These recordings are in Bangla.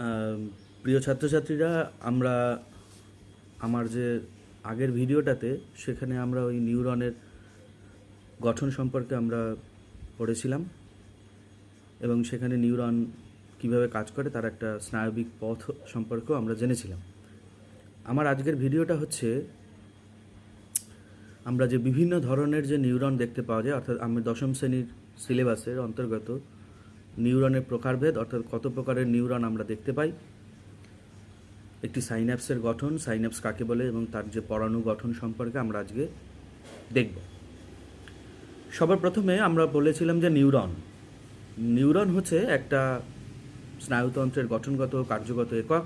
আহ, প্রিয় ছাত্রছাত্রীরা, আমরা আমার যে আগের ভিডিওটাতে সেখানে আমরা ওই নিউরনের গঠন সম্পর্কে আমরা পড়েছিলাম এবং সেখানে নিউরন কিভাবে কাজ করে তার একটা স্নায়বিক পথ সম্পর্কেও আমরা জেনেছিলাম। আমার আজকের ভিডিওটা হচ্ছে আমরা যে বিভিন্ন ধরনের যে নিউরন দেখতে পাওয়া যায়, অর্থাৎ আমি দশম শ্রেণীর সিলেবাসের অন্তর্গত নিউরনের প্রকারভেদ, অর্থাৎ কত প্রকারের নিউরন আমরা দেখতে পাই, একটি সাইন্যাপসের গঠন, সাইন্যাপস কাকে বলে এবং তার যে পরাণু গঠন সম্পর্কে আমরা আজকে দেখব। সবার প্রথমে আমরা বলেছিলাম যে নিউরন হচ্ছে একটা স্নায়ুতন্ত্রের গঠনগত কার্যগত একক।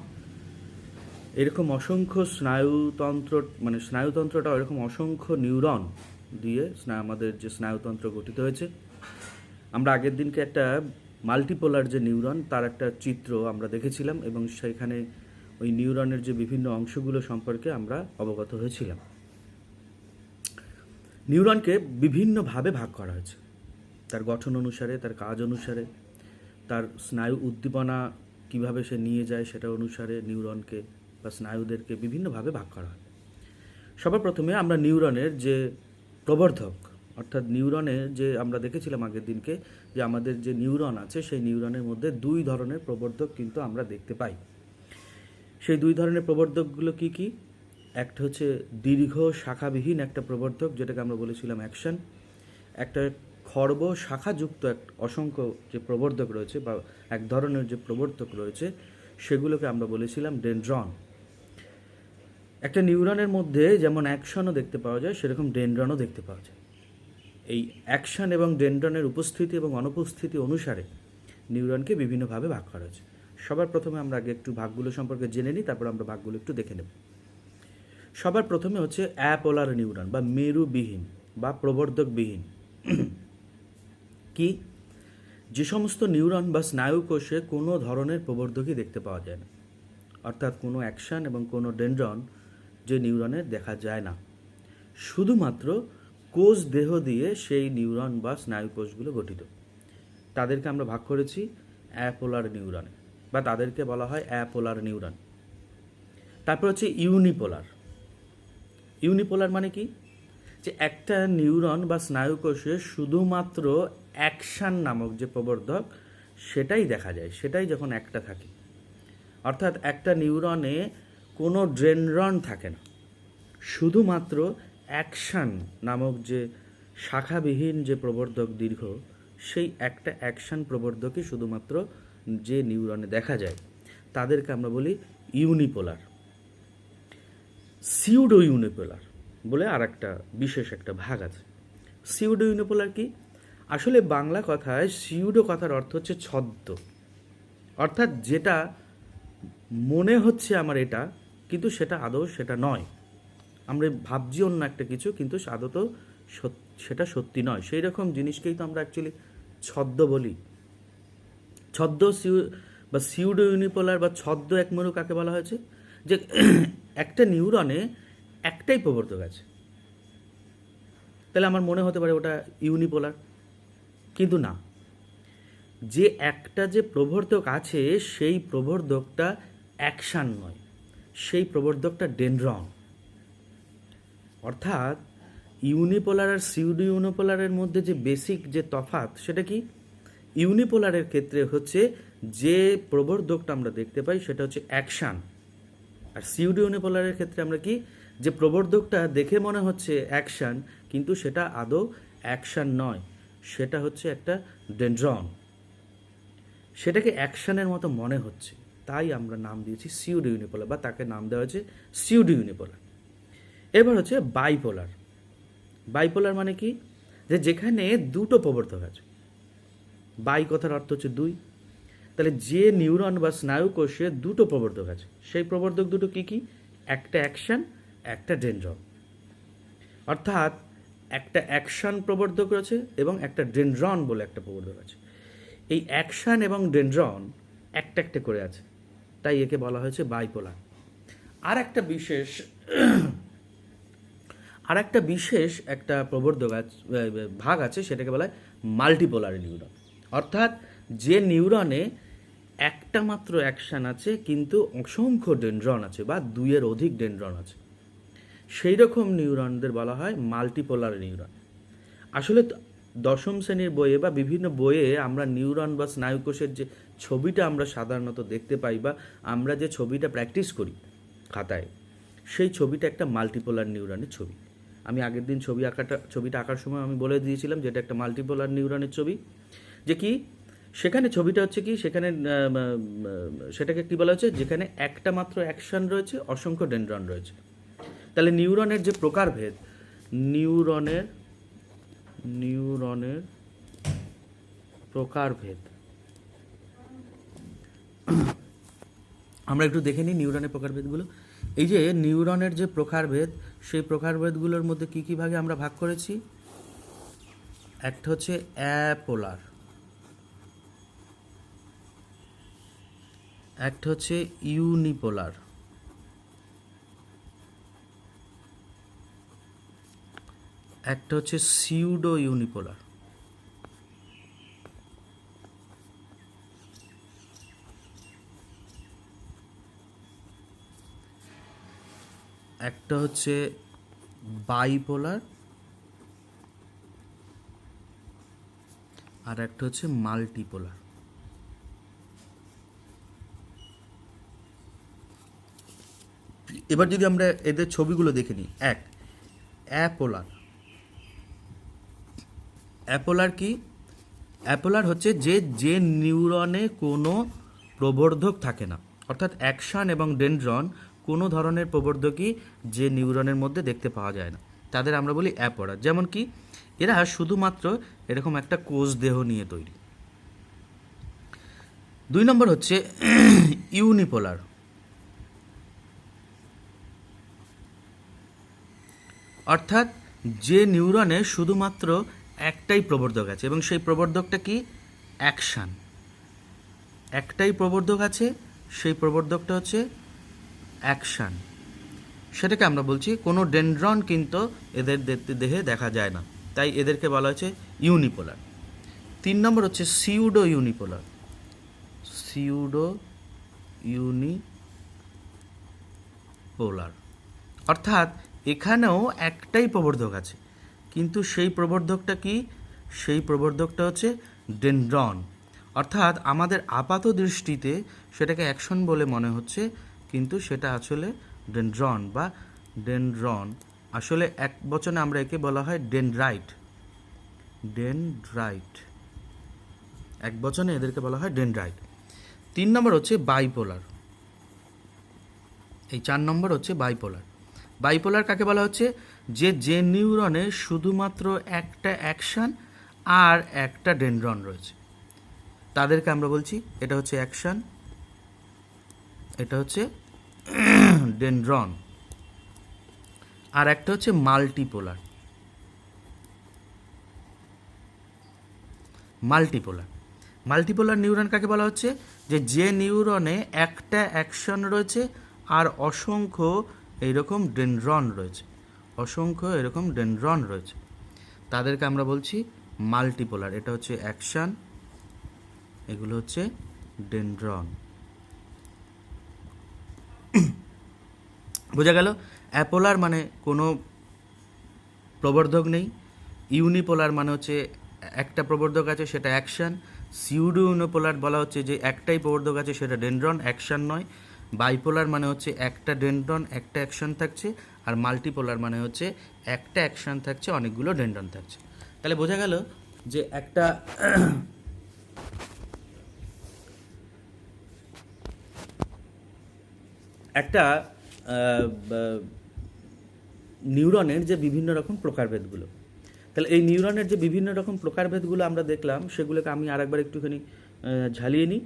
এরকম অসংখ্য স্নায়ুতন্ত্রটা এরকম অসংখ্য নিউরন দিয়ে আমাদের যে স্নায়ুতন্ত্র গঠিত হয়েছে। আমরা আগের দিনকে একটা মাল্টিপোলার যে নিউরন তার একটা চিত্র আমরা দেখেছিলাম এবং সেখানে ওই নিউরনের যে বিভিন্ন অংশগুলো সম্পর্কে আমরা অবগত হয়েছিলাম। নিউরনকে বিভিন্নভাবে ভাগ করা হয়েছে, তার গঠন অনুসারে, তার কাজ অনুসারে, তার স্নায়ু উদ্দীপনা কিভাবে সে নিয়ে যায় সেটা অনুসারে নিউরনকে বা স্নায়ুদেরকে বিভিন্নভাবে ভাগ করা হয়। সবার প্রথমে আমরা নিউরনের যে প্রবর্ধক, অর্থাৎ নিউরনের যে আমরা দেখেছিলাম আগের দিনকে যে আমাদের যে নিউরন আছে সেই নিউরনের মধ্যে দুই ধরনের প্রবর্ধক কিন্তু আমরা দেখতে পাই। সেই দুই ধরনের প্রবর্ধকগুলো কি কি? একটা হচ্ছে দীর্ঘ শাখাবিহীন একটা প্রবর্ধক, যেটাকে আমরা বলেছিলাম অ্যাকশন। একটা খর্ব শাখাযুক্ত অসংখ্য যে প্রবর্ধক রয়েছে বা এক ধরনের যে প্রবর্ধক রয়েছে সেগুলোকে আমরা বলেছিলাম ডেনড্রন। একটা নিউরনের মধ্যে যেমন অ্যাকশনও দেখতে পাওয়া যায়, সেরকম ডেনড্রনও দেখতে পাওয়া যায়। এই অ্যাকশন এবং ডেনড্রনের উপস্থিতি এবং অনুপস্থিতি অনুসারে নিউরনকে বিভিন্নভাবে ভাগ করা হয়েছে। সবার প্রথমে আমরা আগে একটু ভাগগুলো সম্পর্কে জেনে নিই, তারপর আমরা ভাগগুলো একটু দেখে নেব। সবার প্রথমে হচ্ছে অ্যাপোলার নিউরন বা মেরুবিহীন বা প্রবর্ধকবিহীন। কি? যে সমস্ত নিউরন বা স্নায়ু কোষে কোনো ধরনের প্রবর্ধকই দেখতে পাওয়া যায় না, অর্থাৎ কোনো অ্যাকশন এবং কোনো ডেনড্রন যে নিউরনের দেখা যায় না, শুধুমাত্র কোষ দেহ দিয়ে সেই নিউরন বা স্নায়ু কোষগুলো গঠিত। তাদেরকে আমরা ভাগ করেছি অ্যাপোলার নিউরনে বা তাদেরকে বলা হয় অ্যাপোলার নিউরন। তারপর হচ্ছে ইউনিপোলার মানে কি? যে একটা নিউরন বা স্নায়ু কোষে শুধুমাত্র অ্যাকশন নামক যে প্রবর্ধক সেটাই দেখা যায়, সেটাই যখন একটা থাকে। অর্থাৎ একটা নিউরনে কোনো ডেনড্রন থাকে না, শুধুমাত্র অ্যাকশন নামক যে শাখাবিহীন যে প্রবর্ধক দীর্ঘ, সেই একটা অ্যাকশন প্রবর্ধকই শুধুমাত্র যে নিউরনে দেখা যায়। তাদেরকে আমরা বলি ইউনিপোলার। সিউডো ইউনিপোলার বলে আর একটা বিশেষ একটা ভাগ আছে। সিউডো ইউনিপোলার কি? আসলে বাংলা কথায় সিউডো কথার অর্থ হচ্ছে ছদ্ম, অর্থাৎ যেটা মনে হচ্ছে আমার এটা, কিন্তু সেটা আদৌ সেটা নয়। আমরা ভাবছি অন্য একটা কিছু, কিন্তু আদৌ সেটা সত্যি নয়। সেই রকম জিনিসকেই তো আমরা অ্যাকচুয়ালি ছদ্ম বলি। ছদ্ম বা সিউডো ইউনিপোলার বা ছদ্ম একমেরু কাকে বলা হয়েছে? যে একটা নিউরনে একটাই প্রবর্ধক আছে, তাহলে আমার মনে হতে পারে ওটা ইউনিপোলার, কিন্তু না। যে একটা যে প্রবর্ধক আছে সেই প্রবর্ধকটা অ্যাকশন নয়, সেই প্রবর্ধকটা ডেনড্রন। অর্থাৎ ইউনিপোলার আর সিউডো ইউনিপোলারের মধ্যে যে বেসিক যে তফাৎ সেটা কি? ইউনিপোলারের ক্ষেত্রে হচ্ছে যে প্রবর্ধকটা আমরা দেখতে পাই সেটা হচ্ছে অ্যাকশন, আর সিউডো ইউনিপোলারের ক্ষেত্রে আমরা কি, যে প্রবর্ধকটা দেখে মনে হচ্ছে অ্যাকশন কিন্তু সেটা আদৌ অ্যাকশন নয়, সেটা হচ্ছে একটা ডেনড্রন। সেটাকে অ্যাকশনের মতো মনে হচ্ছে, তাই আমরা নাম দিয়েছি সিউডো ইউনিপোলার বা তাকে নাম দেওয়া হয়েছে সিউডো ইউনিপোলার। এবার হচ্ছে বাইপোলার মানে কি? যে যেখানে দুটো প্রবর্ধক আছে। বাই কথার অর্থ হচ্ছে দুই, তাহলে যে নিউরন বা স্নায়ু কোষে দুটো প্রবর্ধক আছে সেই প্রবর্ধক দুটো কি কি? একটা অ্যাকশন, একটা ডেনড্রন। অর্থাৎ একটা অ্যাকশন প্রবর্ধক রয়েছে এবং একটা ডেনড্রন বলে একটা প্রবর্ধক আছে। এই অ্যাকশন এবং ডেনড্রন একটা একটা করে আছে, তাই একে বলা হয়েছে বাইপোলার। আর একটা বিশেষ একটা প্রবর্ধক ভাগ আছে, সেটাকে বলা হয় মাল্টিপোলার নিউরন। অর্থাৎ যে নিউরনে একটা মাত্র অ্যাকশন আছে কিন্তু অসংখ্য ডেনড্রন আছে বা দুইয়ের অধিক ডেনড্রন আছে, সেই রকম নিউরনদের বলা হয় মাল্টিপোলার নিউরন। আসলে দশম শ্রেণীর বইয়ে বা বিভিন্ন বইয়ে আমরা নিউরন বা স্নায়ুকোষের যে ছবিটা আমরা সাধারণত দেখতে পাই বা আমরা যে ছবিটা প্র্যাকটিস করি খাতায়, সেই ছবিটা একটা মাল্টিপোলার নিউরনের ছবি। আমি আগের দিন ছবিটা আঁকার সময় আমি বলে দিয়েছিলাম যে এটা একটা মাল্টিপোলার নিউরনের ছবি, যে কি সেখানে ছবিটা হচ্ছে কি সেখানে সেটাকে কী বলা হচ্ছে, যেখানে একটা মাত্র অ্যাকশন রয়েছে, অসংখ্য ডেনড্রন রয়েছে। তাহলে নিউরনের যে প্রকারভেদ, নিউরনের প্রকারভেদ আমরা একটু দেখে নিই নিউরনের প্রকারভেদগুলো। এই যে নিউরনের যে প্রকারভেদ, সেই প্রকারভেদগুলোর মধ্যে কী কী ভাগে আমরা ভাগ করেছি। একটা হচ্ছে অ্যাপোলার, একটা হচ্ছে ইউনিপোলার, একটা হচ্ছে সিউডো ইউনিপোলার, একটা হচ্ছে বাইপোলার, আর একটা হচ্ছে মাল্টিপোলার। এবার যদি আমরা এদের ছবিগুলো দেখে নিই। এক, অ্যাপোলার। অ্যাপোলার কি? অ্যাপোলার হচ্ছে যে নিউরনে কোনো প্রবর্ধক থাকে না, অর্থাৎ অ্যাকশন এবং ডেনড্রন কোনো ধরনের প্রবর্ধকই যে নিউরনের মধ্যে দেখতে পাওয়া যায় না, তাদের আমরা বলি অ্যাপোলার। যেমন কি এরা শুধুমাত্র এরকম একটা কোষ দেহ নিয়ে তৈরি। 2 নম্বর হচ্ছে ইউনিপোলার। অর্থাৎ যে নিউরনে শুধুমাত্র একটাই প্রবর্ধক আছে এবং সেই প্রবর্ধকটা কি? অ্যাকশান। একটাই প্রবর্ধক আছে, সেই প্রবর্ধকটা হচ্ছে অ্যাকশান। সেটাকে আমরা বলছি কোনো ডেনড্রন কিন্তু এদের দেহে দেখা যায় না, তাই এদেরকে বলা হচ্ছে ইউনিপোলার। 3 নম্বর হচ্ছে সিউডো ইউনিপোলার। সিউডো ইউনিপোলার অর্থাৎ এখানেও একটাই প্রবর্ধক আছে, কিন্তু সেই প্রবর্ধকটা কি? সেই প্রবর্ধকটা হচ্ছে ডেনড্রন। অর্থাৎ আমাদের আপাত দৃষ্টিতে সেটাকে অ্যাকশন বলে মনে হচ্ছে, কিন্তু সেটা আসলে ডেনড্রন বা ডেনড্রন। আসলে এক বচনে আমরা একে বলা হয় ডেনড্রাইট। ডেনড্রাইট এক বচনে এদেরকে বলা হয় ডেনড্রাইট। 3 নম্বর হচ্ছে বাইপোলার। এই 4 নম্বর হচ্ছে বাইপোলার। বাইপোলার কাকে বলা হচ্ছে? যে নিউরনে শুধুমাত্র একটা অ্যাকশন আর একটা ডেনড্রন রয়েছে, তাদেরকে আমরা বলছি এটা হচ্ছে অ্যাকশন, এটা হচ্ছে ডেনড্রন। আর একটা হচ্ছে মাল্টিপোলার। মাল্টিপোলার নিউরন কাকে বলা হচ্ছে? যে নিউরনে একটা অ্যাকশন রয়েছে আর অসংখ্য এইরকম ডেনড্রন রয়েছে, তাদেরকে আমরা বলছি মাল্টিপোলার। এটা হচ্ছে অ্যাকশন, এগুলো হচ্ছে ডেনড্রন। বোঝা গেল? অ্যাপোলার মানে কোনো প্রবর্ধক নেই, ইউনিপোলার মানে হচ্ছে একটা প্রবর্ধক আছে, সেটা অ্যাকশন। সিউডো ইউনিপোলার বলা হচ্ছে যে একটাই প্রবর্ধক আছে, সেটা ডেনড্রন, অ্যাকশন নয়। বাইপোলার মানে হচ্ছে একটা ডেনড্রন, একটা অ্যাকশন থাকছে। আর মাল্টিপোলার মানে হচ্ছে একটা অ্যাকশন থাকছে, অনেকগুলো ডেনড্রন থাকছে। তাহলে বোঝা গেল যে একটা নিউরনের যে বিভিন্ন রকম প্রকারভেদগুলো, তাহলে এই নিউরনের যে বিভিন্ন রকম প্রকারভেদগুলো আমরা দেখলাম, সেগুলোকে আমি আরেকবার একটুখানি ঝালিয়ে নিই।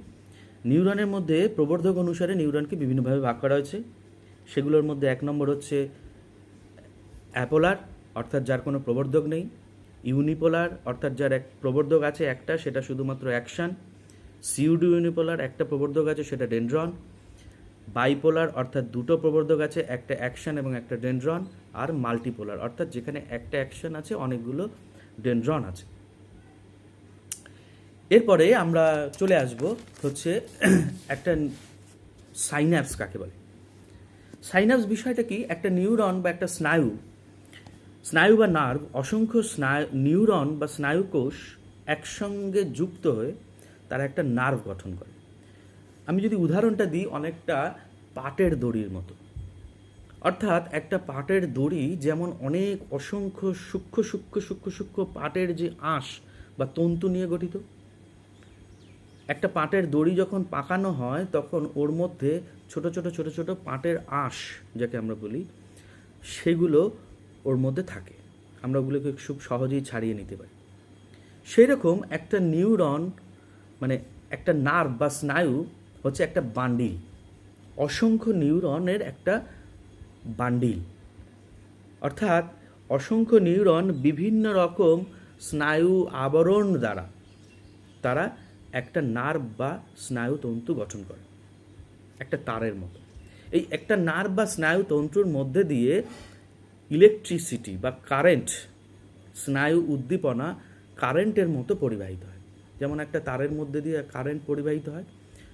নিউরনের মধ্যে প্রবর্ধক অনুসারে নিউরনকে বিভিন্নভাবে ভাগ করা হয়েছে। সেগুলোর মধ্যে 1 নম্বর হচ্ছে অ্যাপোলার, অর্থাৎ যার কোনো প্রবর্ধক নেই। ইউনিপোলার, অর্থাৎ যার এক প্রবর্ধক আছে একটা, সেটা শুধুমাত্র অ্যাকশন। সিউডো ইউনিপোলার, একটা প্রবর্ধক আছে, সেটা ডেনড্রন। বাইপোলার, অর্থাৎ দুটো প্রবর্ধক আছে, একটা অ্যাকশন এবং একটা ডেনড্রন। আর মাল্টিপোলার, অর্থাৎ যেখানে একটা অ্যাকশন আছে, অনেকগুলো ডেনড্রন আছে। এরপরে আমরা চলে আসব হচ্ছে একটা সাইন্যাপস কাকে বলে। সাইন্যাপস বিষয়টা কি? একটা নিউরন বা একটা স্নায়ু বা নার্ভ, অসংখ্য নিউরন বা স্নায়ুকোষ একসঙ্গে যুক্ত হয়ে তারা একটা নার্ভ গঠন করে। আমি যদি উদাহরণটা দিই, অনেকটা পাটের দড়ির মতো। অর্থাৎ একটা পাটের দড়ি যেমন অনেক অসংখ্য সূক্ষ্ম পাটের যে আঁশ বা তন্তু নিয়ে গঠিত। একটা পাটের দড়ি যখন পাকানো হয় তখন ওর মধ্যে ছোট ছোট পাটের আঁশ যাকে আমরা বলি, সেগুলো ওর মধ্যে থাকে। আমরা ওগুলোকে খুব সহজেই ছাড়িয়ে নিতে পারি। সেই রকম একটা নিউরন মানে একটা নার্ভ বা স্নায়ু হচ্ছে একটা বান্ডিল, অসংখ্য নিউরনের একটা বান্ডিল। অর্থাৎ অসংখ্য নিউরন বিভিন্ন রকম স্নায়ু আবরণ দ্বারা তারা একটা নার্ভ বা স্নায়ু তন্তু গঠন করে, একটা তারের মতো। এই একটা নার্ভ বা স্নায়ু তন্তুর মধ্যে দিয়ে ইলেকট্রিসিটি বা কারেন্ট, স্নায়ু উদ্দীপনা কারেন্টের মতো পরিবাহিত হয়। যেমন একটা তারের মধ্যে দিয়ে কারেন্ট পরিবাহিত হয়,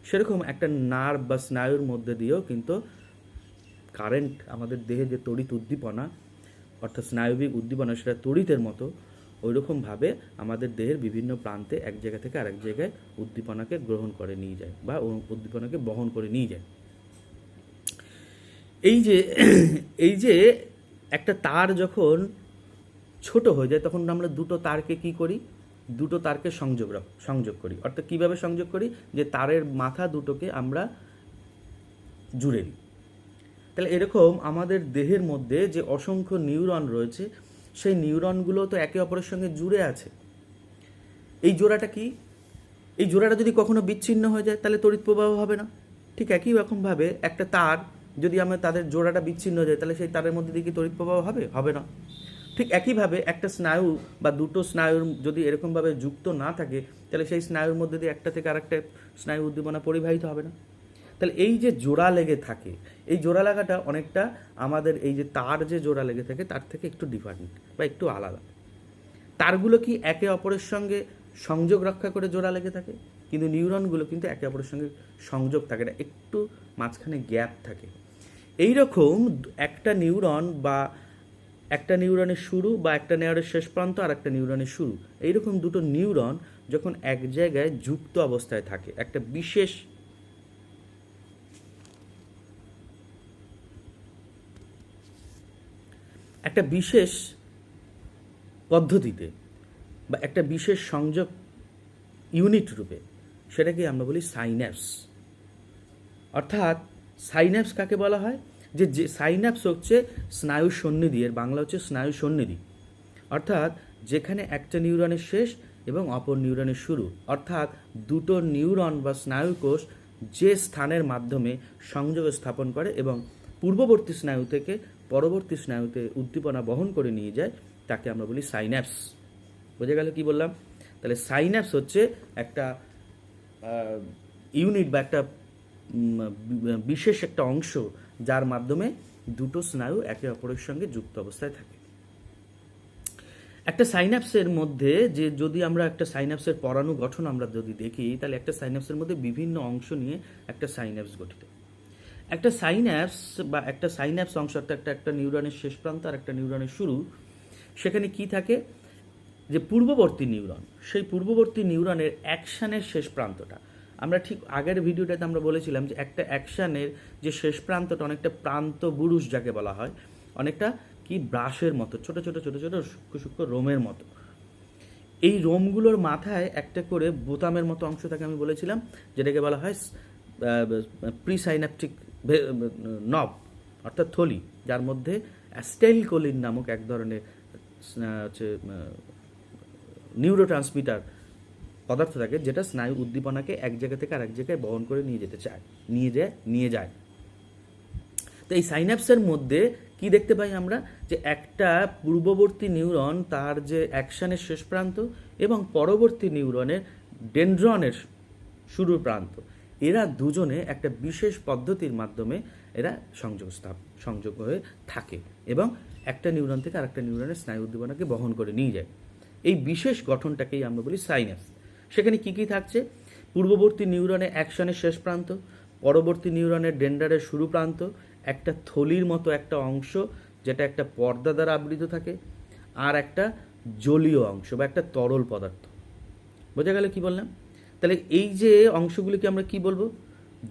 সেরকম একটা নার্ভ বা স্নায়ুর মধ্যে দিয়েও কিন্তু কারেন্ট, আমাদের দেহে যে তড়িৎ উদ্দীপনা অর্থাৎ স্নায়বিক উদ্দীপনা, সেটা তড়িতের মতো ওইরকমভাবে আমাদের দেহের বিভিন্ন প্রান্তে এক জায়গা থেকে আরেক জায়গায় উদ্দীপনাকে গ্রহণ করে নিয়ে যায় বা উদ্দীপনাকে বহন করে নিয়ে যায়। এই যে একটা তার যখন ছোট হয়ে যায় তখন আমরা দুটো তারকে কি করি? দুটো তারকে সংযোগ করি। অর্থাৎ কীভাবে সংযোগ করি? যে তারের মাথা দুটোকে আমরা জুড়ে দিই। তাহলে এরকম আমাদের দেহের মধ্যে যে অসংখ্য নিউরন রয়েছে, সেই নিউরনগুলো তো একে অপরের সঙ্গে জুড়ে আছে। এই জোড়াটা কি? এই জোড়াটা যদি কখনো বিচ্ছিন্ন হয়ে যায় তাহলে তড়িৎ প্রবাহ হবে না। ঠিক একই রকমভাবে একটা তার যদি আমরা তাদের জোড়াটা বিচ্ছিন্ন হয়ে যায় তাহলে সেই তারের মধ্যে দিয়ে কি তড়িৎ প্রবাহ হবে? হবে না। ঠিক একইভাবে একটা স্নায়ু বা দুটো স্নায়ুর যদি এরকমভাবে যুক্ত না থাকে তাহলে সেই স্নায়ুর মধ্যে দিয়ে একটা থেকে আরেকটা স্নায়ু উদ্দীপনা পরিবাহিত হবে না। তাহলে এই যে জোড়া লেগে থাকে, এই জোড়া লাগাটা অনেকটা আমাদের এই যে তার যে জোড়া লেগে থাকে তার থেকে একটু ডিফারেন্ট বা একটু আলাদা। তারগুলো কি একে অপরের সঙ্গে সংযোগ রক্ষা করে জোড়া লেগে থাকে, কিন্তু নিউরনগুলো কিন্তু একে অপরের সঙ্গে সংযোগ থাকে না, একটু মাঝখানে গ্যাপ থাকে। এই রকম একটা নিউরন বা একটা নিউরনের শুরু বা একটা নিউরনের শেষ প্রান্ত আর একটা নিউরনের শুরু, এইরকম দুটো নিউরন যখন এক জায়গায় যুক্ত অবস্থায় থাকে একটা বিশেষ পদ্ধতিতে বা একটা বিশেষ সংযোগ ইউনিট রূপে, সেটাকে আমরা বলি সাইন্যাপস। অর্থাৎ সাইন্যাপস কাকে বলা হয়? যে সাইন্যাপস হচ্ছে স্নায়ু সন্নিধি, এর বাংলা হচ্ছে স্নায়ু সন্নিধি। অর্থাৎ যেখানে একটা নিউরনের শেষ এবং অপর নিউরনের শুরু, অর্থাৎ দুটো নিউরন বা স্নায়ুকোষ যে স্থানের মাধ্যমে সংযোগ স্থাপন করে এবং পূর্ববর্তী স্নায়ু থেকে পরবর্তী স্নায়ুতে উদ্দীপনা বহন করে নিয়ে যায়, তাকে আমরা বলি সাইন্যাপস। বোঝা গেল কি বললাম? তাহলে সাইন্যাপস হচ্ছে একটা ইউনিট বা একটা বিশেষ একটা অংশ যার মাধ্যমে দুটো স্নায়ু একে অপরের সঙ্গে যুক্ত অবস্থায় থাকে। একটা সাইন্যাপসের মধ্যে যে যদি আমরা একটা সাইন্যাপসের পরাণু গঠন আমরা যদি দেখি, তাহলে একটা সাইন্যাপসের মধ্যে বিভিন্ন অংশ নিয়ে একটা সাইন্যাপস গঠিত। একটা সাইন্যাপস অংশ একটা নিউরনের শেষ প্রান্ত আর একটা নিউরনের শুরু, সেখানে কি থাকে? যে পূর্ববর্তী নিউরন, সেই পূর্ববর্তী নিউরনের অ্যাকশানের শেষ প্রান্তটা, আমরা ঠিক আগের ভিডিওটাতে আমরা বলেছিলাম যে একটা অ্যাকশানের যে শেষ প্রান্তটা অনেকটা প্রান্ত বুরুষ যাকে বলা হয়, অনেকটা কি ব্রাশের মতো ছোট ছোট সূক্ষ্ম রোমের মতো। এই রোমগুলোর মাথায় একটা করে বোতামের মতো অংশ থাকে, আমি বলেছিলাম, যেটাকে বলা হয় প্রিসাইন্যাপটিক নব অর্থাৎ থলি, যার মধ্যে অ্যাসিটাইলকোলিন নামক এক ধরনের হচ্ছে নিউরোট্রান্সমিটার পদার্থ থাকে, যেটা স্নায়ু উদ্দীপনাকে এক জায়গা থেকে আরেক জায়গায় বহন করে নিয়ে যায়। তো এই সাইন্যাপসের মধ্যে কি দেখতে পাই আমরা? যে একটা পূর্ববর্তী নিউরন তার যে অ্যাকশনের শেষ প্রান্ত এবং পরবর্তী নিউরনের ডেনড্রনের শুরুর প্রান্ত, এরা দুজনে একটা বিশেষ পদ্ধতির মাধ্যমে এরা সংযোগ হয়ে থাকে এবং একটা নিউরন থেকে আরেকটা নিউরনের স্নায়ু উদ্দীপনাকে বহন করে নিয়ে যায়। এই বিশেষ গঠনটাকেই আমরা বলি সাইন্যাপস। সেখানে কি কি থাকছে? পূর্ববর্তী নিউরনের অ্যাকশনের শেষ প্রান্ত, পরবর্তী নিউরনের ডেন্ড্রানের শুরু প্রান্ত, একটা থলির মতো একটা অংশ যেটা একটা পর্দা দ্বারা আবৃত থাকে, আর একটা জলীয় অংশ বা একটা তরল পদার্থ। বোঝা গেল কি বললাম? তাহলে এই যে অংশগুলিকে আমরা কি বলবো?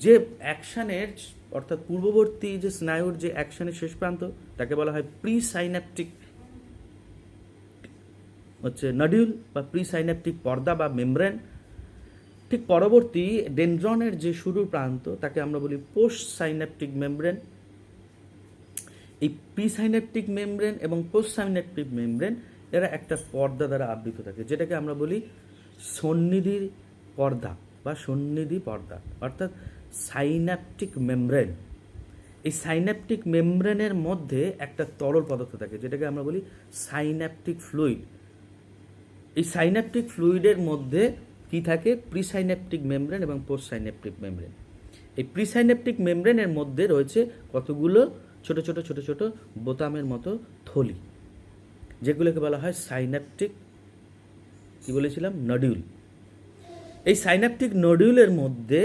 যে অ্যাকশনের অর্থাৎ পূর্ববর্তী যে স্নায়ুর যে অ্যাকশনের শেষ প্রান্ত তাকে বলা হয় প্রি সাইন্যাপটিক নডিউল বা প্রি সাইন্যাপটিক পর্দা বা মেমব্রেন। ঠিক পরবর্তী ডেনড্রনের যে শুরুর প্রান্ত তাকে আমরা বলি পোস্ট সাইন্যাপটিক মেমব্রেন। এই প্রি সাইন্যাপটিক মেমব্রেন এবং পোস্ট সাইন্যাপটিক মেমব্রেন এরা একটা পর্দা দ্বারা আবৃত থাকে, যেটাকে আমরা বলি সন্নিধি পর্দা বা সন্নিধি পর্দা, অর্থাৎ সাইন্যাপটিক মেমব্রেন। এই সাইন্যাপটিক মেমব্রেনের মধ্যে একটা তরল পদার্থ থাকে, যেটাকে আমরা বলি সাইন্যাপটিক ফ্লুইড। এই সাইন্যাপটিক ফ্লুইডের মধ্যে কি থাকে? প্রিসাইন্যাপটিক মেমব্রেন এবং পোস্ট সাইন্যাপটিক মেমব্রেন। এই প্রিসাইন্যাপটিক মেমব্রেনের মধ্যে রয়েছে কতগুলো ছোট ছোট ছোট ছোট বোতামের মতো থলি, যেগুলোকে বলা হয় সাইন্যাপটিক কি বলেছিলাম নডিউল। এই সাইন্যাপটিক নডিউলের মধ্যে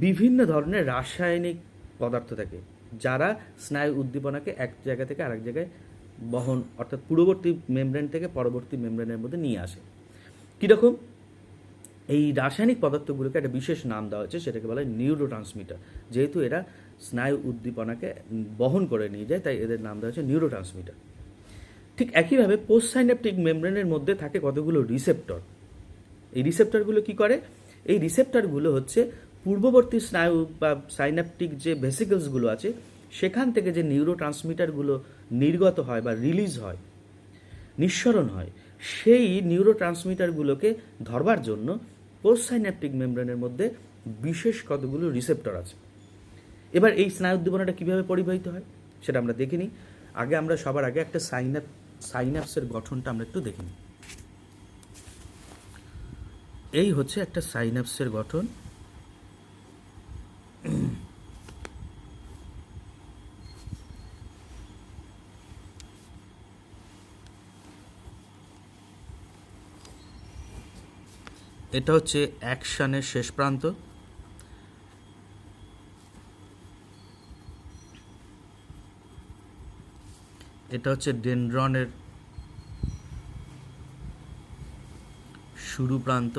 বিভিন্ন ধরনের রাসায়নিক পদার্থ থাকে, যারা স্নায়ু উদ্দীপনাকে এক জায়গা থেকে আরেক জায়গায় বহন অর্থাৎ পূর্ববর্তী মেমব্রেন থেকে পরবর্তী মেমব্রেনের মধ্যে নিয়ে আসে। কীরকম? এই রাসায়নিক পদার্থগুলোকে একটা বিশেষ নাম দেওয়া হয়েছে, সেটাকে বলা হয় নিউরোট্রান্সমিটার। যেহেতু এরা স্নায়ু উদ্দীপনাকে বহন করে নিয়ে যায়, তাই এদের নাম দেওয়া হয়েছে নিউরোট্রান্সমিটার। ঠিক একইভাবে পোস্ট সাইন্যাপটিক মেমব্রেনের মধ্যে থাকে কতগুলো রিসেপ্টর। এই রিসেপ্টরগুলো কি করে? এই রিসেপ্টরগুলো হচ্ছে পূর্ববর্তী স্নায়ু বা সাইন্যাপটিক যে ভেসিকলসগুলো আছে সেখান থেকে যে নিউরোট্রান্সমিটারগুলো নির্গত হয় বা রিলিজ হয়, নিঃসরণ হয়, সেই নিউরোট্রান্সমিটারগুলোকে ধরবার জন্য পোস্ট সাইন্যাপটিক মেমব্রেনের মধ্যে বিশেষ কতগুলো রিসেপ্টর আছে। এবার এই স্নায়ু উদ্দীপনাটা কীভাবে পরিবাহিত হয় সেটা আমরা দেখে নিই। আমরা সবার আগে একটা সাইন্যাপসের গঠনটা আমরা একটু দেখে নিই। এই হচ্ছে একটা সাইন্যাপসের গঠন। এটা হচ্ছে অ্যাকশনের শেষ প্রান্ত, এটা হচ্ছে ডেনড্রনের শুরু প্রান্ত,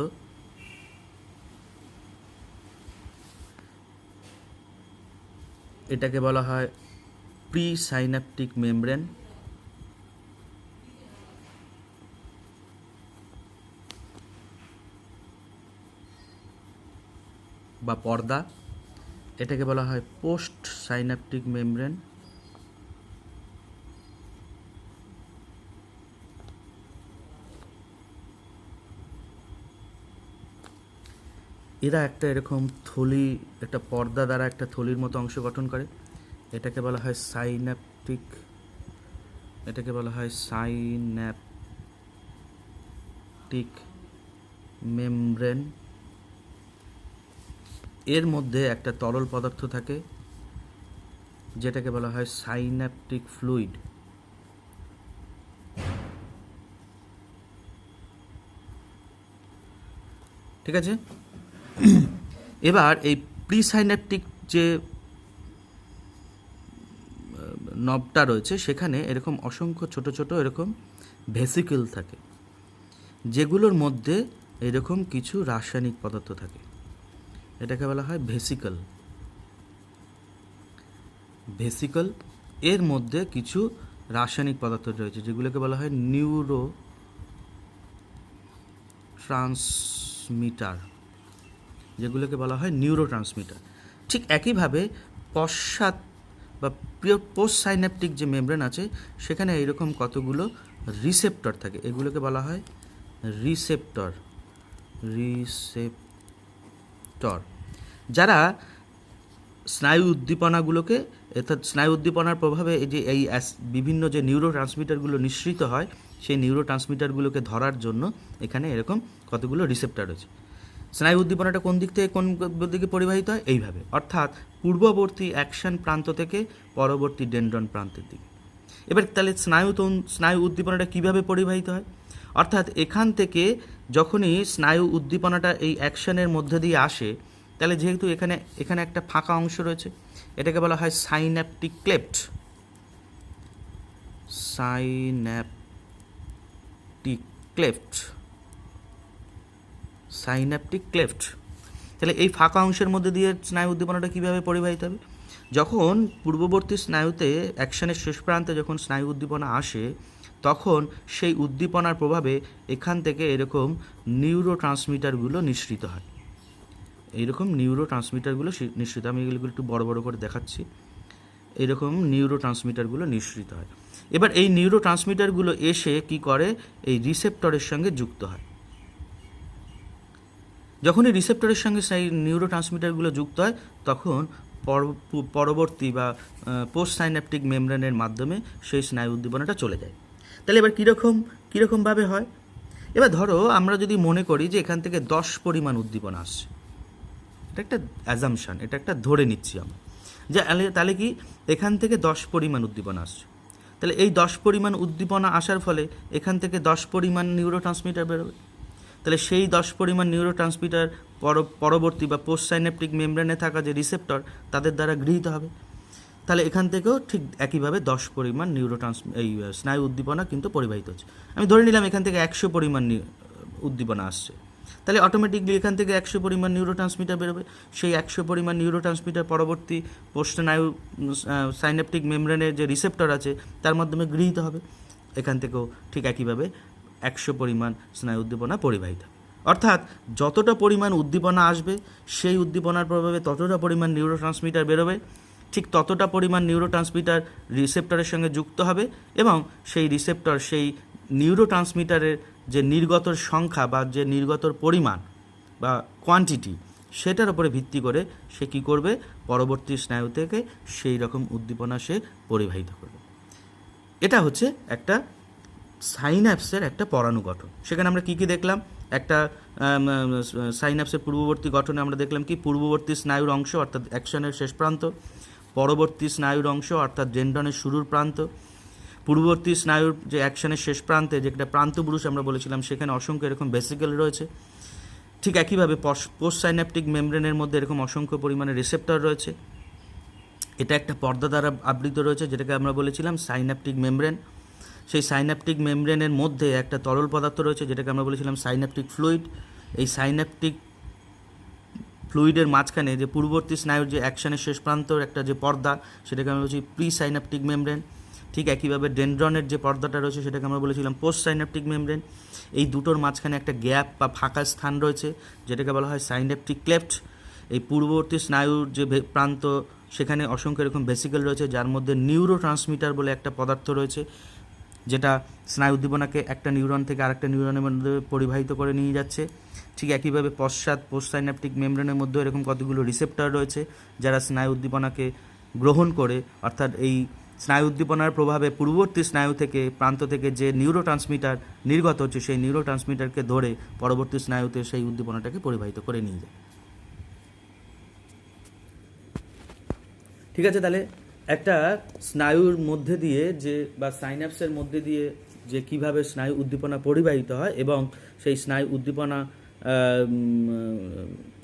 এটাকে বলা হয় প্রি সাইন্যাপটিক মেমব্রেন বা পর্দা, এটাকে বলা হয় পোস্ট সাইন্যাপটিক মেমব্রেন, এরা একটা এরকম থলি, একটা পর্দা দ্বারা একটা থলির মতো অংশ গঠন করে, এটাকে বলা হয় সাইন্যাপটিক মেমব্রেন। এর মধ্যে একটা তরল পদার্থ থাকে যেটাকে বলা হয় সাইন্যাপটিক ফ্লুইড। ঠিক আছে? এবার এই প্রিসাইন্যাপটিক যে নবটা রয়েছে সেখানে এরকম অসংখ্য ছোট ছোট এরকম ভেসিকল থাকে, যেগুলোর মধ্যে এরকম কিছু রাসায়নিক পদার্থ থাকে, এটাকে বলা হয় ভেসিকল। এর মধ্যে কিছু রাসায়নিক পদার্থ রয়েছে যেগুলোকে বলা হয় নিউরোট্রান্সমিটার। ঠিক একইভাবে পশ্চাৎ বা পোস্ট সাইন্যাপটিক যে মেমব্রেন আছে সেখানে এইরকম কতগুলো রিসেপ্টর থাকে, এগুলোকে বলা হয় রিসেপ্টর, যারা স্নায়ু উদ্দীপনাগুলোকে অর্থাৎ স্নায়ু উদ্দীপনার প্রভাবে এই বিভিন্ন যে নিউরো ট্রান্সমিটারগুলো নিঃসৃত হয় সেই নিউরো ট্রান্সমিটারগুলোকে ধরার জন্য এখানে এরকম কতগুলো রিসেপ্টর রয়েছে। স্নায়ু উদ্দীপনাটা কোন দিক থেকে কোন দিকে পরিবাহিত হয়? এইভাবে, অর্থাৎ পূর্ববর্তী অ্যাকশন প্রান্ত থেকে পরবর্তী ডেনড্রন প্রান্তের দিকে। এবার তাহলে স্নায়ু উদ্দীপনাটা কীভাবে পরিবাহিত হয়? অর্থাৎ এখান থেকে যখনই স্নায়ু উদ্দীপনাটা এই অ্যাকশনের মধ্যে দিয়ে আসে, তাহলে যেহেতু এখানে এখানে একটা ফাঁকা অংশ রয়েছে, এটাকে বলা হয় synaptic cleft. Synaptic cleft, synaptic cleft. তাহলে এই ফাঁকা অংশের মধ্যে দিয়ে স্নায়ু উদ্দীপনাটা কীভাবে পরিবাহিত হবে? যখন পূর্ববর্তী স্নায়ুতে অ্যাকশনের শেষ প্রান্তে যখন স্নায়ু উদ্দীপনা আসে, তখন সেই উদ্দীপনার প্রভাবে এখান থেকে এরকম নিউরো ট্রান্সমিটারগুলো নিঃসৃত হয়। এইরকম নিউরো ট্রান্সমিটারগুলো নিঃসৃত, আমি এগুলো একটু বড় বড় করে দেখাচ্ছি। এইরকম নিউরো ট্রান্সমিটারগুলো নিঃসৃত হয়। এবার এই নিউরো ট্রান্সমিটারগুলো এসে কি করে, এই রিসেপ্টরের সঙ্গে যুক্ত হয়। যখন এই রিসেপ্টরের সঙ্গে সেই নিউরো ট্রান্সমিটারগুলো যুক্ত হয়, তখন পরবর্তী বা পোস্ট সাইন্যাপটিক মেমব্রেনের মাধ্যমে সেই স্নায়ু উদ্দীপনাটা চলে যায়। তাহলে এবার কীরকমভাবে হয়? এবার ধরো আমরা যদি মনে করি যে এখান থেকে 10 পরিমাণ উদ্দীপনা আসছে, এটা একটা অ্যাজাম্পশন, এটা একটা ধরে নিচ্ছি আমরা যে তাহলে কি এখান থেকে 10 পরিমাণ উদ্দীপনা আসছে। তাহলে এই 10 পরিমাণ উদ্দীপনা আসার ফলে এখান থেকে 10 পরিমাণ নিউরো ট্রান্সমিটার বেরোবে। তাহলে সেই 10 পরিমাণ নিউরো ট্রান্সমিটার পরবর্তী বা পোস্ট সাইন্যাপটিক মেমব্রেনে থাকা যে রিসেপ্টর তাদের দ্বারা গৃহীত হবে। তাহলে এখান থেকেও ঠিক একইভাবে 10 পরিমাণ এই স্নায়ু উদ্দীপনা কিন্তু পরিবাহিত হচ্ছে। আমি ধরে নিলাম এখান থেকে 100 পরিমাণ উদ্দীপনা আসছে, তাহলে অটোমেটিকলি এখান থেকে 100 পরিমাণ নিউরো ট্রান্সমিটার বেরোবে। সেই 100 পরিমাণ নিউরো ট্রান্সমিটার পরবর্তী পোস্ট স্নায়ু সাইন্যাপটিক মেমব্রেনের যে রিসেপ্টর আছে তার মাধ্যমে গৃহীত হবে। এখান থেকেও ঠিক একইভাবে 100 পরিমাণ স্নায়ু উদ্দীপনা পরিবাহিত। অর্থাৎ যতটা পরিমাণ উদ্দীপনা আসবে সেই উদ্দীপনার প্রভাবে ততটা পরিমাণ নিউরো ট্রান্সমিটার বেরোবে, ঠিক ততটা পরিমাণ নিউরো ট্রান্সমিটার রিসেপ্টরের সঙ্গে যুক্ত হবে এবং সেই রিসেপ্টর সেই নিউরো ট্রান্সমিটারের যে নির্গতর সংখ্যা বা যে নির্গতর পরিমাণ বা কোয়ান্টিটি, সেটার উপরে ভিত্তি করে সে কী করবে, পরবর্তী স্নায়ু থেকে সেই রকম উদ্দীপনা সে পরিবাহিত করবে। এটা হচ্ছে একটা সাইন্যাপসের একটা পরাণু গঠন। সেখানে আমরা কী কী দেখলাম? একটা সাইন্যাপসের পূর্ববর্তী গঠনে আমরা দেখলাম কি, পূর্ববর্তী স্নায়ুর অংশ অর্থাৎ অ্যাকশনের শেষ প্রান্ত, পরবর্তী স্নায়ুর অংশ অর্থাৎ ডেনড্রনের শুরুর প্রান্ত, পূর্ববর্তী স্নায়ুর যে অ্যাকশনের শেষ প্রান্তে যেটা প্রান্তপুরুষ আমরা বলেছিলাম, সেখানে অসংখ্য এরকম ভেসিকেল রয়েছে। ঠিক একইভাবে পোস্ট সাইন্যাপটিক মেমব্রেনের মধ্যে এরকম অসংখ্য পরিমাণে রিসেপ্টর রয়েছে। এটা একটা পর্দা দ্বারা আবৃত রয়েছে, যেটাকে আমরা বলেছিলাম সাইন্যাপটিক মেমব্রেন। সেই সাইন্যাপটিক মেমব্রেনের মধ্যে একটা তরল পদার্থ রয়েছে, যেটাকে আমরা বলেছিলাম সাইন্যাপটিক ফ্লুইড। এই সাইন্যাপটিক ফ্লুইডের মাঝখানে যে পূর্ববর্তী স্নায়ুর যে অ্যাকশনের শেষ প্রান্তর একটা যে পর্দা, সেটাকে আমরা বলছি প্রি সাইন্যাপটিক মেমব্রেন। ঠিক একইভাবে ডেনড্রনের যে পর্দাটা রয়েছে সেটাকে আমরা বলেছিলাম পোস্ট সাইন্যাপটিক মেমব্রেন। এই দুটোর মাঝখানে একটা গ্যাপ বা ফাঁকা স্থান রয়েছে, যেটাকে বলা হয় সাইন্যাপটিক ক্লেফট। এই পূর্ববর্তী স্নায়ুর যে প্রান্ত, সেখানে অসংখ্য এরকম ভেসিকেল রয়েছে, যার মধ্যে নিউরো ট্রান্সমিটার বলে একটা পদার্থ রয়েছে, যেটা স্নায়ু উদ্দীপনাকে একটা নিউরন থেকে আরেকটা নিউরনের মধ্যে পরিবাহিত করে নিয়ে যাচ্ছে। ঠিক একইভাবে পোস্ট সাইন্যাপটিক মেমব্রেনের মধ্যে এরকম কতগুলো রিসেপ্টর রয়েছে, যারা স্নায়ু উদ্দীপনাকে গ্রহণ করে, অর্থাৎ এই স্নায়ু উদ্দীপনার প্রভাবে পূর্ববর্তী স্নায়ু থেকে প্রান্ত থেকে যে নিউরো ট্রান্সমিটার নির্গত হচ্ছে, সেই নিউরো ট্রান্সমিটারকে ধরে পরবর্তী স্নায়ুতে সেই উদ্দীপনাটাকে পরিবাহিত করে নিয়ে যায়। ঠিক আছে, তাহলে একটা স্নায়ুর মধ্যে দিয়ে যে বা সাইন্যাপসের মধ্যে দিয়ে যে কিভাবে স্নায়ু উদ্দীপনা পরিবাহিত হয় এবং সেই স্নায়ু উদ্দীপনা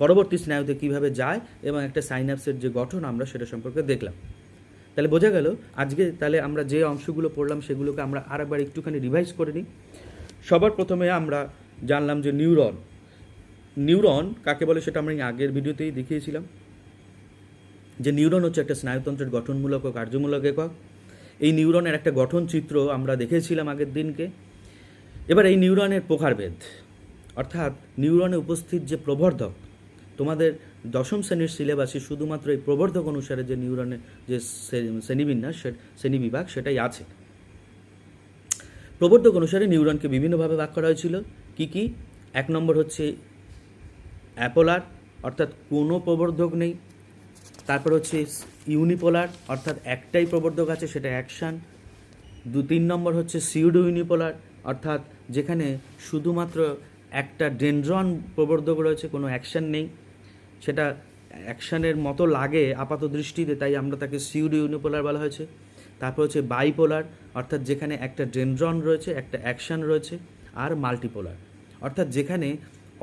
পরবর্তী স্নায়ুতে কিভাবে যায় এবং একটা সাইন্যাপসের যে গঠন আমরা সেটা সম্পর্কে দেখলাম। তাহলে বোঝা গেল আজকে তাহলে আমরা যে অংশগুলো পড়লাম সেগুলোকে আমরা আরেকবার একটুখানি রিভাইজ করে নিই। সবার প্রথমে আমরা জানলাম যে নিউরন কাকে বলে সেটা আমরা আগের ভিডিওতেই দেখিয়েছিলাম, যে নিউরন হচ্ছে একটা স্নায়ুতন্ত্রের গঠনমূলক ও কার্যমূলক একক। এই নিউরনের একটা গঠন চিত্র আমরা দেখেছিলাম আগের দিনকে। এবার এই নিউরনের প্রকারভেদ, অর্থাৎ নিউরনে উপস্থিত যে প্রবর্ধক, তোমাদের দশম শ্রেণীর সিলেবাসে শুধুমাত্র এই প্রবর্ধক অনুসারে যে নিউরনের যে শ্রেণীবিন্যাস শ্রেণীবিভাগ সেটাই আছে। প্রবর্ধক অনুসারে নিউরনকে বিভিন্নভাবে ভাগ করা হয়েছিল। কি? 1 নম্বর হচ্ছে অ্যাপোলার, অর্থাৎ কোনো প্রবর্ধক নেই। তারপর হচ্ছে ইউনিপোলার, অর্থাৎ একটাই প্রবর্ধক আছে, সেটা অ্যাকশান। 3 নম্বর হচ্ছে সিউডো ইউনিপোলার, অর্থাৎ যেখানে শুধুমাত্র একটা ডেনড্রন প্রবর্ধক রয়েছে, কোনো অ্যাকশান নেই, সেটা অ্যাকশানের মতো লাগে আপাত দৃষ্টিতে, তাই আমরা তাকে সিউডো ইউনিপোলার বলা হয়েছে। তারপর হচ্ছে বাইপোলার, অর্থাৎ যেখানে একটা ডেনড্রন রয়েছে, একটা অ্যাকশান রয়েছে, আর মাল্টিপোলার, অর্থাৎ যেখানে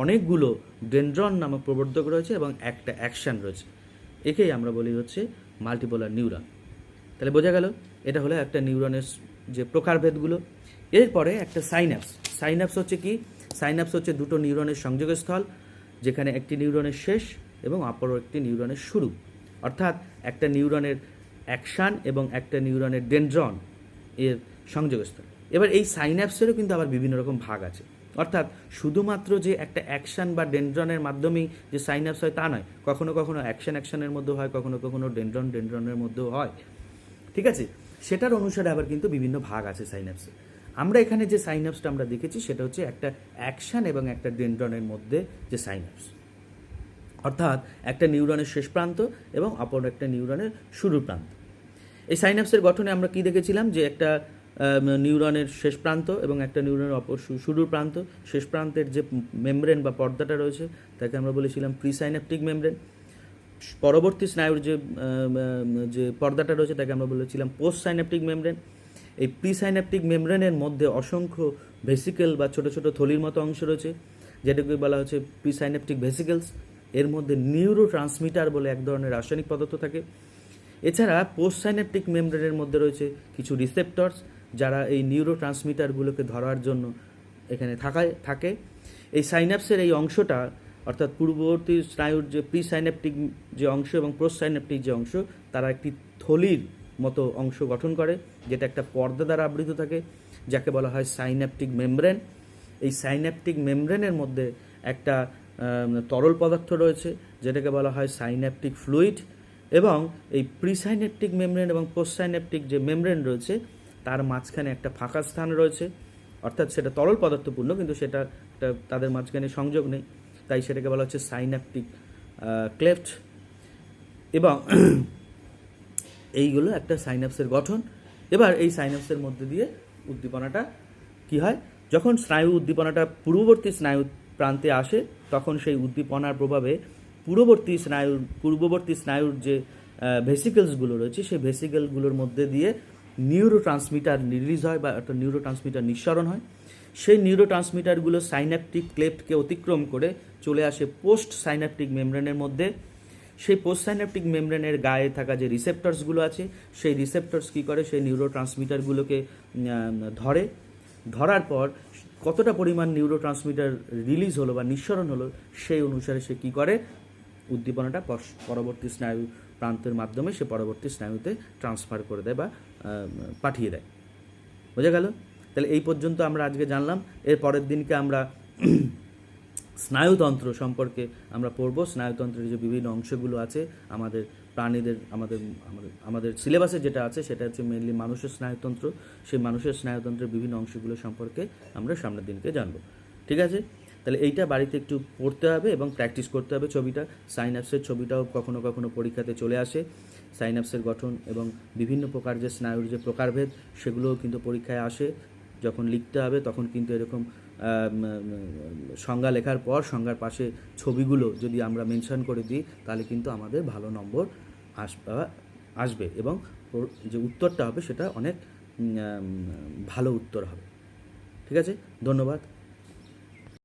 অনেকগুলো ডেনড্রন নামক প্রবর্ধক রয়েছে এবং একটা অ্যাকশান রয়েছে, একেই আমরা বলি হচ্ছে মাল্টিপোলার নিউরন। তাহলে বোঝা গেল এটা হলো একটা নিউরনের যে প্রকারভেদগুলো। এরপরে একটা সাইন্যাপস। সাইন্যাপস হচ্ছে কি? সাইন্যাপস হচ্ছে দুটো নিউরনের সংযোগস্থল, যেখানে একটি নিউরনের শেষ এবং অপর একটি নিউরনের শুরু, অর্থাৎ একটা নিউরনের অ্যাকশান এবং একটা নিউরনের ডেনড্রন এর সংযোগস্থল। এবার এই সাইন্যাপসেরও কিন্তু আবার বিভিন্ন রকম ভাগ আছে, অর্থাৎ শুধুমাত্র যে একটা অ্যাকশান বা ডেনড্রনের মাধ্যমেই যে সাইন্যাপস হয় তা নয়, কখনো কখনো অ্যাকশানের মধ্যেও হয়, কখনো কখনো ডেনড্রনের মধ্যেও হয়। ঠিক আছে, সেটার অনুসারে আবার কিন্তু বিভিন্ন ভাগ আছে সাইন্যাপসে। আমরা এখানে যে সাইন্যাপসটা আমরা দেখেছি সেটা হচ্ছে একটা অ্যাকশান এবং একটা ডেনড্রনের মধ্যে যে সাইন্যাপস, অর্থাৎ একটা নিউরনের শেষ প্রান্ত এবং অপর একটা নিউরনের শুরুর প্রান্ত। এই সাইন্যাপসের গঠনে আমরা কি দেখেছিলাম? যে একটা নিউরনের শেষ প্রান্ত এবং একটা নিউরনের অপর শুরুর প্রান্ত। শেষ প্রান্তের যে মেমব্রেন বা পর্দাটা রয়েছে তাকে আমরা বলেছিলাম প্রিসাইন্যাপটিক মেমব্রেন। পরবর্তী স্নায়ুর যে পর্দাটা রয়েছে তাকে আমরা বলেছিলাম পোস্ট সাইন্যাপটিক মেমব্রেন। এই প্রিসাইন্যাপটিক মেমব্রেনের মধ্যে অসংখ্য ভেসিকেল বা ছোটো ছোটো থলির মতো অংশ রয়েছে, যেটাকে বলা হচ্ছে প্রিসাইন্যাপটিক ভেসিকেলস। এর মধ্যে নিউরো ট্রান্সমিটার বলে এক ধরনের রাসায়নিক পদার্থ থাকে। এছাড়া পোস্ট সাইন্যাপটিক মেমব্রেনের মধ্যে রয়েছে কিছু রিসেপ্টরস, যারা এই নিউরো ট্রান্সমিটারগুলোকে ধরার জন্য এখানে থাকে। এই সাইন্যাপসের এই অংশটা, অর্থাৎ পূর্ববর্তী স্নায়ুর যে প্রিসাইন্যাপটিক যে অংশ এবং পোস্ট সাইন্যাপটিক যে অংশ, তারা একটি থলির মতো অংশ গঠন করে, যেটা একটা পর্দা দ্বারা আবৃত থাকে, যাকে বলা হয় সাইন্যাপটিক মেমব্রেন। এই সাইন্যাপটিক মেমব্রেনের মধ্যে একটা তরল পদার্থ রয়েছে, যেটাকে বলা হয় সাইন্যাপটিক ফ্লুইড। এবং এই প্রিসাইন্যাপটিক মেমব্রেন এবং পোস্ট সাইন্যাপটিক যে মেমব্রেন রয়েছে তার মাঝখানে একটা ফাঁকা স্থান রয়েছে, অর্থাৎ সেটা তরল পদার্থপূর্ণ, কিন্তু সেটা তাদের মাঝখানে সংযোগ নেই, তাই সেটাকে বলা হচ্ছে সাইন্যাপটিক ক্লেফট। এবং এইগুলো একটা সাইন্যাপসের গঠন। এবার এই সাইন্যাপসের মধ্যে দিয়ে উদ্দীপনাটা কি হয়? যখন স্নায়ু উদ্দীপনাটা পূর্ববর্তী স্নায়ু প্রান্তে আসে, তখন সেই উদ্দীপনার প্রভাবে পূর্ববর্তী স্নায়ুর যে ভেসিকেলসগুলো রয়েছে সেই ভেসিকেলগুলোর মধ্যে দিয়ে নিউরো ট্রান্সমিটার রিলিজ হয় বা একটা নিউরো ট্রান্সমিটার নিঃসরণ হয়। সেই নিউরো ট্রান্সমিটারগুলো সাইন্যাপটিক ক্লেফটকে অতিক্রম করে চলে আসে পোস্ট সাইন্যাপটিক মেমব্রেনের মধ্যে। সেই পোস্ট সাইন্যাপটিক মেমব্রেনের গায়ে থাকা যে রিসেপ্টরসগুলো আছে, সেই রিসেপ্টরস কী করে? সেই নিউরো ট্রান্সমিটারগুলোকে ধরার পর কতটা পরিমাণ নিউরো ট্রান্সমিটার রিলিজ হলো বা নিঃসরণ হলো, সেই অনুসারে সে কী করে? উদ্দীপনাটা পরবর্তী স্নায়ু প্রান্তের মাধ্যমে সে পরবর্তী স্নায়ুতে ট্রান্সফার করে দেয় বা পাঠিয়ে দেয়। বোঝা গেল? তাহলে এই পর্যন্ত আমরা আজকে জানলাম। এর পরের দিনকে আমরা স্নায়ুতন্ত্র সম্পর্কে আমরা পড়ব। স্নায়ুতন্ত্রের যে বিভিন্ন অংশগুলো আছে আমাদের প্রাণীদের, আমাদের সিলেবাসে যেটা আছে সেটা হচ্ছে মেনলি মানুষের স্নায়ুতন্ত্র। সেই মানুষের স্নায়ুতন্ত্রের বিভিন্ন অংশগুলো সম্পর্কে আমরা সামনের দিনকে জানবো। ঠিক আছে? তাহলে এইটা বাড়িতে একটু পড়তে হবে এবং প্র্যাকটিস করতে হবে। ছবিটা, সাইন্যাপসের ছবিটাও কখনো কখনো পরীক্ষাতে চলে আসে। সাইন্যাপসের গঠন এবং বিভিন্ন প্রকার যে স্নায়ুর যে প্রকারভেদ সেগুলোও কিন্তু পরীক্ষায় আসে। যখন লিখতে হবে তখন কিন্তু এরকম সংজ্ঞা লেখার পর সংজ্ঞার পাশে ছবিগুলো যদি আমরা মেনশন করে দিই, তাহলে কিন্তু আমাদের ভালো নম্বর আসবে এবং যে উত্তরটা হবে সেটা অনেক ভালো উত্তর হবে। ঠিক আছে? ধন্যবাদ।